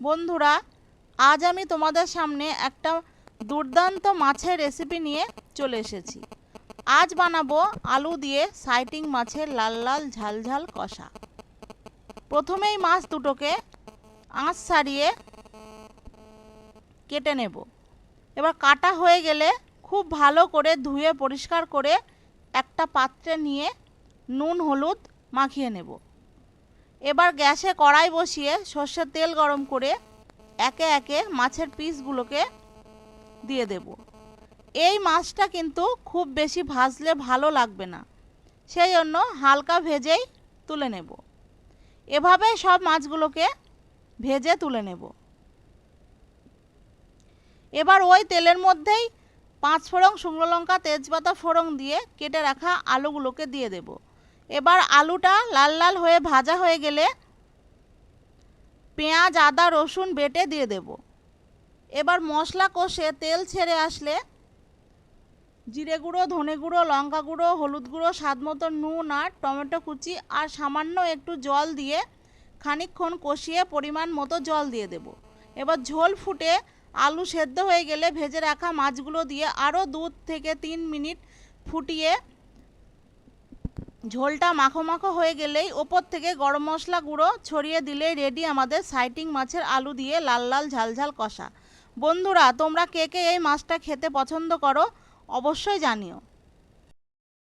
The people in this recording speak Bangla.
বন্ধুরা, আজ আমি তোমাদের সামনে একটা দুর্দান্ত মাছের রেসিপি নিয়ে চলে এসেছি। আজ বানাবো আলু দিয়ে সাইটিং মাছের লাল লাল ঝাল ঝাল কষা। প্রথমেই মাছ দুটোকে আঁশ ছাড়িয়ে কেটে নেব। এবার কাটা হয়ে গেলে খুব ভালো করে ধুয়ে পরিষ্কার করে একটা পাত্রে নিয়ে নুন হলুদ মাখিয়ে নেব। এবার গ্যাসে কড়াই বসিয়ে সর্ষের তেল গরম করে একে একে মাছের পিসগুলোকে দিয়ে দেব। এই মাছটা কিন্তু খুব বেশি ভাজলে ভালো লাগবে না, সেই জন্য হালকা ভেজেই তুলে নেব। এভাবে সব মাছগুলোকে ভেজে তুলে নেব। এবার ওই তেলের মধ্যেই 5 ফোড়ন, শুকনো লঙ্কা, তেজপাতা ফোড়ন দিয়ে কেটে রাখা আলুগুলোকে দিয়ে দেব। এবার আলুটা লাল লাল হয়ে ভাজা হয়ে গেলে পেঁয়াজ, আদা, রসুন বেটে দিয়ে দেব। এবার মশলা কষে তেল ছেড়ে আসলে জিরে গুঁড়ো, ধনে গুঁড়ো, লঙ্কা গুঁড়ো, হলুদ গুঁড়ো, স্বাদ মতো নুন আর টমেটো কুচি আর সামান্য একটু জল দিয়ে খানিকক্ষণ কষিয়ে পরিমাণ মতো জল দিয়ে দেব। এবার ঝোল ফুটে আলু সেদ্ধ হয়ে গেলে ভেজে রাখা মাছগুলো দিয়ে আরও 2 থেকে 3 মিনিট ফুটিয়ে ঝোলটা মাখো মাখো হয়ে গেলেই ওপর থেকে গরম মশলা গুঁড়ো ছড়িয়ে দিলেই রেডি আমাদের সাইটিং মাছের আলু দিয়ে লাল লাল ঝাল ঝাল কষা। বন্ধুরা, তোমরা কে কে এই মাছটা খেতে পছন্দ করো অবশ্যই জানিও।